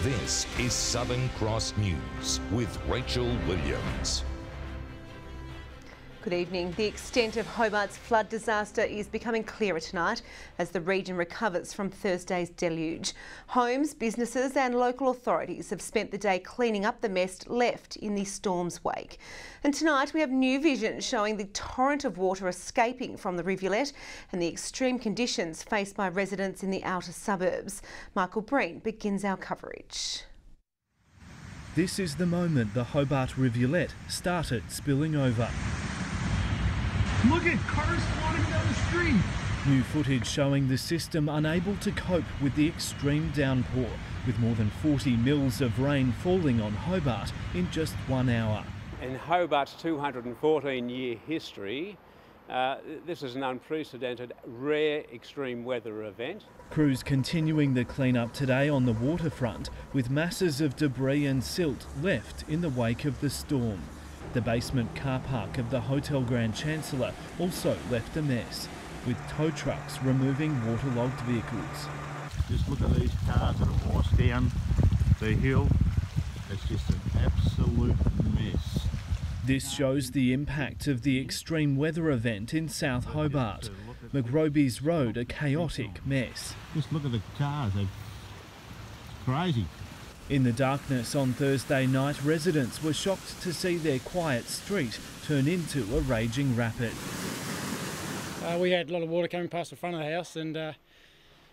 This is Southern Cross News with Rachel Williams. Good evening. The extent of Hobart's flood disaster is becoming clearer tonight as the region recovers from Thursday's deluge. Homes, businesses and local authorities have spent the day cleaning up the mess left in the storm's wake. And tonight we have new vision showing the torrent of water escaping from the rivulet and the extreme conditions faced by residents in the outer suburbs. Michael Breen begins our coverage. This is the moment the Hobart rivulet started spilling over. Look at cars floating down the street. New footage showing the system unable to cope with the extreme downpour, with more than 40 mils of rain falling on Hobart in just 1 hour. In Hobart's 214-year history, this is an unprecedented, rare extreme weather event. Crews continuing the clean-up today on the waterfront, with masses of debris and silt left in the wake of the storm. The basement car park of the Hotel Grand Chancellor also left a mess, with tow trucks removing waterlogged vehicles. Just look at these cars that have washed down the hill. It's just an absolute mess. This shows the impact of the extreme weather event in South Hobart. McRoby's Road a chaotic mess. Just look at the cars, they're crazy. In the darkness on Thursday night, residents were shocked to see their quiet street turn into a raging rapid. We had a lot of water coming past the front of the house and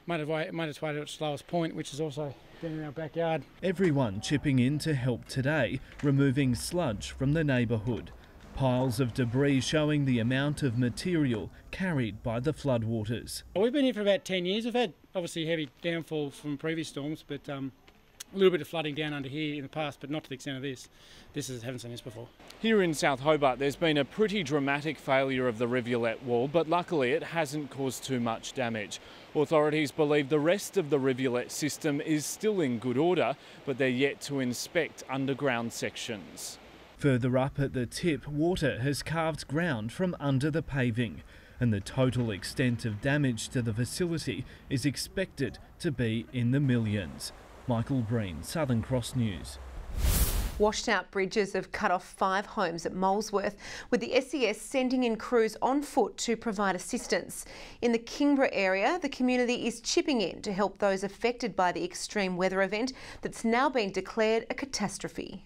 made its way to its lowest point, which is also down in our backyard. Everyone chipping in to help today, removing sludge from the neighbourhood. Piles of debris showing the amount of material carried by the floodwaters. We've been here for about 10 years. We've had obviously heavy downfall from previous storms, but a little bit of flooding down under here in the past, but not to the extent of this. Haven't seen this before. Here in South Hobart, there's been a pretty dramatic failure of the rivulet wall, but luckily it hasn't caused too much damage. Authorities believe the rest of the rivulet system is still in good order, but they're yet to inspect underground sections. Further up at the tip, water has carved ground from under the paving, and the total extent of damage to the facility is expected to be in the millions. Michael Breen, Southern Cross News. Washed out bridges have cut off 5 homes at Molesworth, with the SES sending in crews on foot to provide assistance. In the Kingborough area, the community is chipping in to help those affected by the extreme weather event that's now been declared a catastrophe.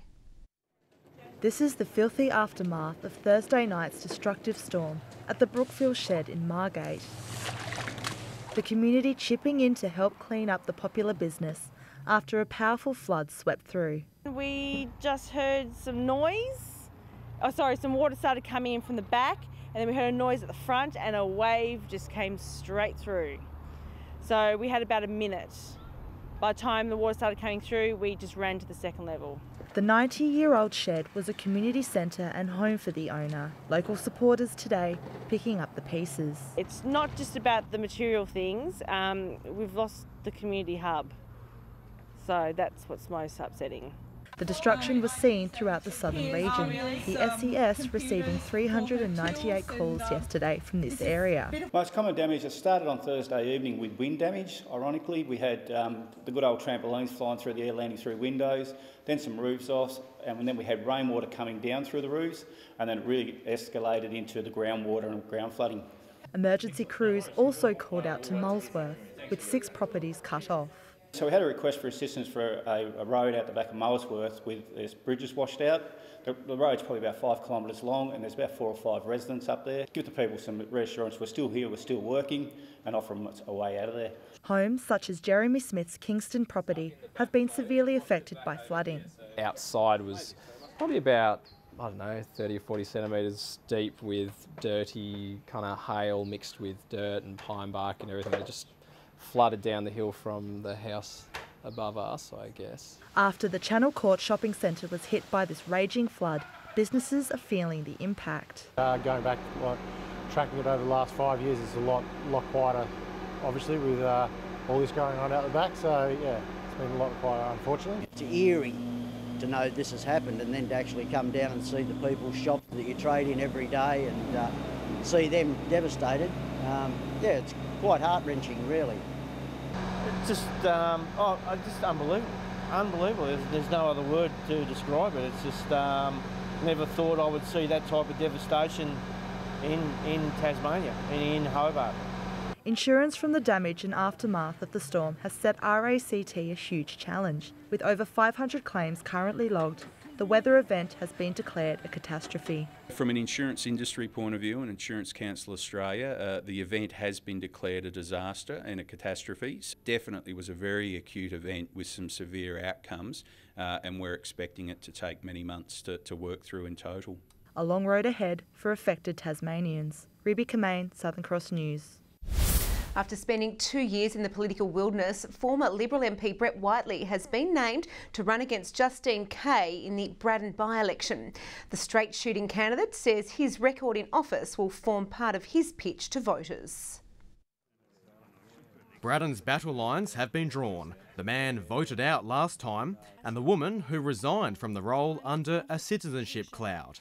This is the filthy aftermath of Thursday night's destructive storm at the Brookfield shed in Margate. The community chipping in to help clean up the popular business after a powerful flood swept through. We just heard some noise. Some water started coming in from the back, and then we heard a noise at the front and a wave just came straight through. So we had about a minute. By the time the water started coming through, we just ran to the second level. The 90-year-old shed was a community centre and home for the owner. Local supporters today picking up the pieces. It's not just about the material things. We've lost the community hub. So that's what's most upsetting. The destruction was seen throughout the southern region, the SES receiving 398 calls yesterday from this area. Most common damage that started on Thursday evening with wind damage. Ironically, we had the good old trampolines flying through the air, landing through windows, then some roofs off, and then we had rainwater coming down through the roofs, and then it really escalated into the groundwater and ground flooding. Emergency crews also called out to Molesworth, with 6 properties cut off. So we had a request for assistance for a road out the back of Molesworth with its bridges washed out. The road's probably about 5 kilometres long and there's about 4 or 5 residents up there. Give the people some reassurance we're still here, we're still working, and offer them a way out of there. Homes such as Jeremy Smith's Kingston property have been severely affected by flooding. Outside was probably about, 30 or 40 centimetres deep with dirty kind of hail mixed with dirt and pine bark and everything. It just flooded down the hill from the house above us, I guess. After the Channel Court shopping centre was hit by this raging flood, businesses are feeling the impact. Going back, tracking it over the last 5 years, it's a lot quieter, obviously, with all this going on out the back. So yeah, it's been a lot quieter, unfortunately. It's eerie to know this has happened, and then to actually come down and see the people's shops that you trade in every day and see them devastated. It's quite heart-wrenching, really. It's just unbelievable. Unbelievable. There's no other word to describe it. It's just never thought I would see that type of devastation in Tasmania and in Hobart. Insurance from the damage and aftermath of the storm has set RACT a huge challenge. With over 500 claims currently logged, the weather event has been declared a catastrophe. From an insurance industry point of view and Insurance Council Australia, the event has been declared a disaster and a catastrophe. Definitely was a very acute event with some severe outcomes, and we're expecting it to take many months to work through in total. A long road ahead for affected Tasmanians. Ruby Kamain, Southern Cross News. After spending 2 years in the political wilderness, former Liberal MP Brett Whiteley has been named to run against Justine Kay in the Braddon by-election. The straight shooting candidate says his record in office will form part of his pitch to voters. Braddon's battle lines have been drawn. The man voted out last time and the woman who resigned from the role under a citizenship cloud.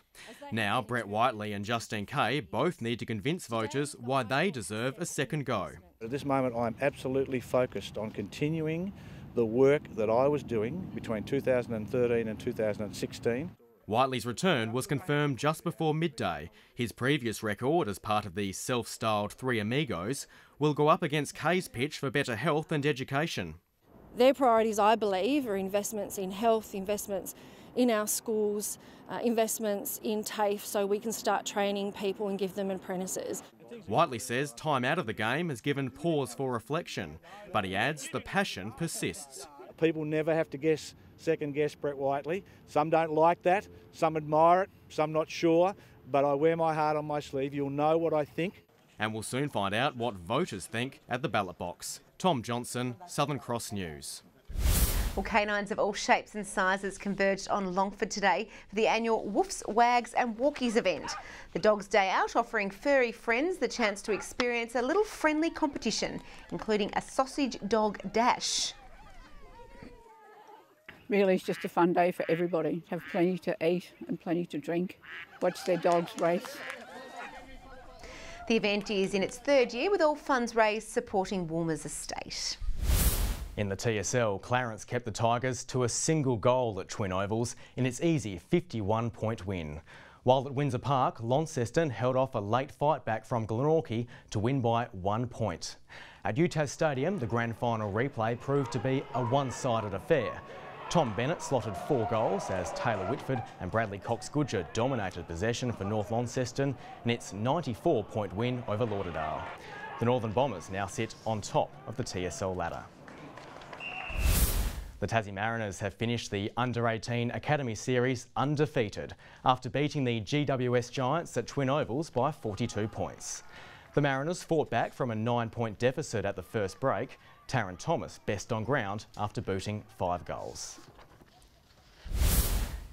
Now Brett Whiteley and Justine Kay both need to convince voters why they deserve a second go. At this moment I'm absolutely focused on continuing the work that I was doing between 2013 and 2016. Whiteley's return was confirmed just before midday. His previous record as part of the self-styled Three Amigos will go up against Kay's pitch for better health and education. Their priorities, I believe, are investments in health, investments in our schools, investments in TAFE so we can start training people and give them apprentices. Whiteley says time out of the game has given pause for reflection, but he adds the passion persists. People never have to second guess Brett Whiteley. Some don't like that, some admire it, some not sure, but I wear my heart on my sleeve. You'll know what I think. And we'll soon find out what voters think at the ballot box. Tom Johnson, Southern Cross News. Well, canines of all shapes and sizes converged on Longford today for the annual Woofs, Wags and Walkies event. The Dog's Day Out offering furry friends the chance to experience a little friendly competition, including a sausage dog dash. Really, it's just a fun day for everybody. Have plenty to eat and plenty to drink. Watch their dogs race. The event is in its third year with all funds raised supporting Woolmer's estate. In the TSL, Clarence kept the Tigers to a single goal at Twin Ovals in its easy 51-point win. While at Windsor Park, Launceston held off a late fight back from Glenorchy to win by 1 point. At UTAS Stadium, the grand final replay proved to be a one-sided affair. Tom Bennett slotted 4 goals as Taylor Whitford and Bradley Cox-Goodger dominated possession for North Launceston in its 94-point win over Lauderdale. The Northern Bombers now sit on top of the TSL ladder. The Tassie Mariners have finished the Under-18 Academy Series undefeated after beating the GWS Giants at Twin Ovals by 42 points. The Mariners fought back from a 9-point deficit at the first break. Taryn Thomas best on ground after booting 5 goals.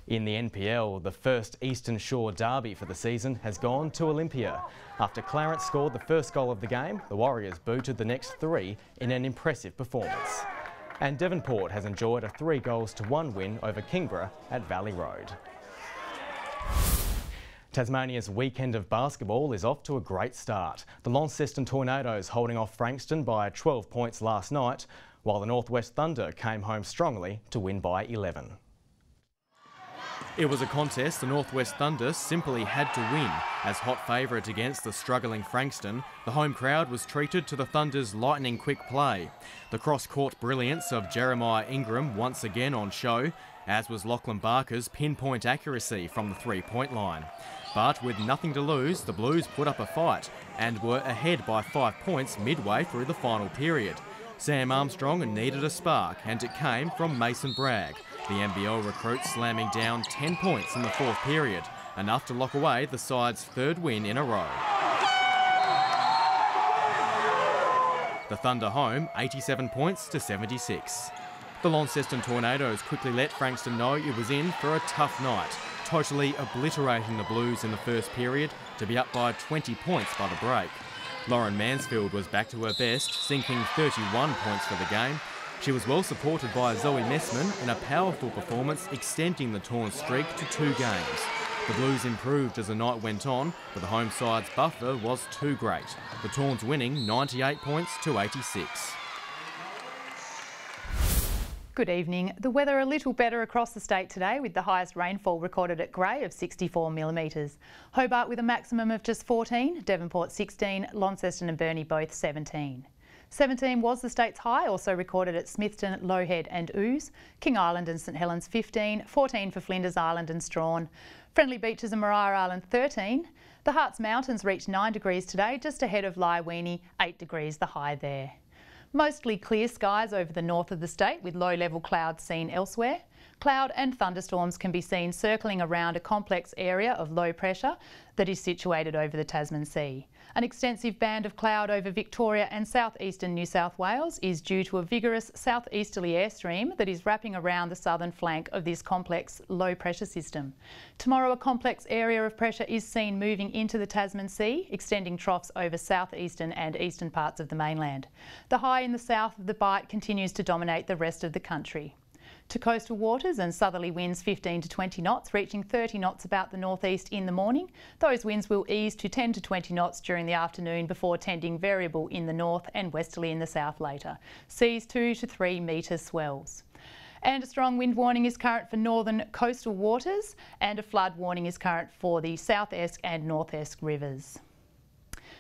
In the NPL, the first Eastern Shore derby for the season has gone to Olympia. After Clarence scored the first goal of the game, the Warriors booted the next 3 in an impressive performance. And Devonport has enjoyed a 3-1 win over Kingborough at Valley Road. Tasmania's weekend of basketball is off to a great start. The Launceston Tornadoes holding off Frankston by 12 points last night, while the Northwest Thunder came home strongly to win by 11. It was a contest the Northwest Thunder simply had to win. As hot favourite against the struggling Frankston, the home crowd was treated to the Thunder's lightning-quick play. The cross-court brilliance of Jeremiah Ingram once again on show, as was Lachlan Barker's pinpoint accuracy from the three-point line. But with nothing to lose, the Blues put up a fight and were ahead by 5 points midway through the final period. Sam Armstrong needed a spark, and it came from Mason Bragg, the NBL recruit slamming down 10 points in the fourth period, enough to lock away the side's 3rd win in a row. The Thunder home 87 points to 76. The Launceston Tornadoes quickly let Frankston know it was in for a tough night, totally obliterating the Blues in the first period to be up by 20 points by the break. Lauren Mansfield was back to her best, sinking 31 points for the game. She was well supported by Zoe Messman in a powerful performance extending the Torn streak to 2 games. The Blues improved as the night went on, but the home side's buffer was too great. The Torns winning 98 points to 86. Good evening. The weather a little better across the state today, with the highest rainfall recorded at Grey of 64 millimetres. Hobart with a maximum of just 14, Devonport 16, Launceston and Burnie both 17. 17 was the state's high, also recorded at Smithton, Lowhead and Ouse. King Island and St Helens 15, 14 for Flinders Island and Strawn. Friendly Beaches and Maria Island 13. The Harts Mountains reached 9 degrees today, just ahead of Lyweenie, 8 degrees the high there. Mostly clear skies over the north of the state, with low-level clouds seen elsewhere. Cloud and thunderstorms can be seen circling around a complex area of low pressure that is situated over the Tasman Sea. An extensive band of cloud over Victoria and southeastern New South Wales is due to a vigorous southeasterly airstream that is wrapping around the southern flank of this complex low pressure system. Tomorrow, a complex area of pressure is seen moving into the Tasman Sea, extending troughs over southeastern and eastern parts of the mainland. The high in the south of the Bight continues to dominate the rest of the country. To coastal waters and southerly winds 15 to 20 knots, reaching 30 knots about the northeast in the morning. Those winds will ease to 10 to 20 knots during the afternoon before tending variable in the north and westerly in the south later. Seas 2 to 3 metre swells. And a strong wind warning is current for northern coastal waters, and a flood warning is current for the South Esk and North Esk rivers.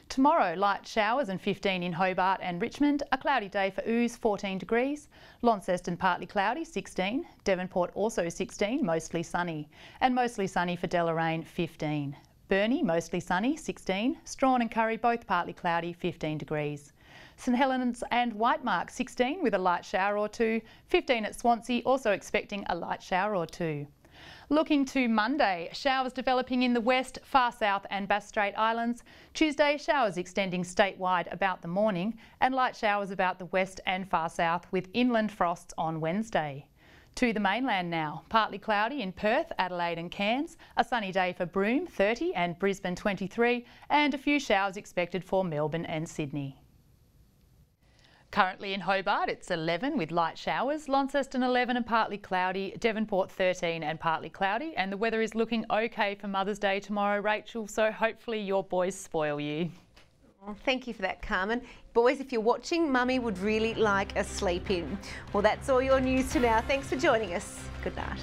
Tomorrow, light showers and 15 in Hobart and Richmond. A cloudy day for Ouse, 14 degrees. Launceston partly cloudy, 16. Devonport also 16, mostly sunny. And mostly sunny for Deloraine, 15. Burnie, mostly sunny, 16. Strawn and Curry, both partly cloudy, 15 degrees. St Helens and Whitemark, 16 with a light shower or two. 15 at Swansea, also expecting a light shower or two. Looking to Monday, showers developing in the west, far south and Bass Strait Islands. Tuesday, showers extending statewide about the morning, and light showers about the west and far south, with inland frosts on Wednesday. To the mainland now, partly cloudy in Perth, Adelaide and Cairns. A sunny day for Broome, 30, and Brisbane 23, and a few showers expected for Melbourne and Sydney. Currently in Hobart, it's 11 with light showers, Launceston 11 and partly cloudy, Devonport 13 and partly cloudy, and the weather is looking okay for Mother's Day tomorrow, Rachel, so hopefully your boys spoil you. Oh, thank you for that, Carmen. Boys, if you're watching, Mummy would really like a sleep in. Well, that's all your news for now. Thanks for joining us. Good night.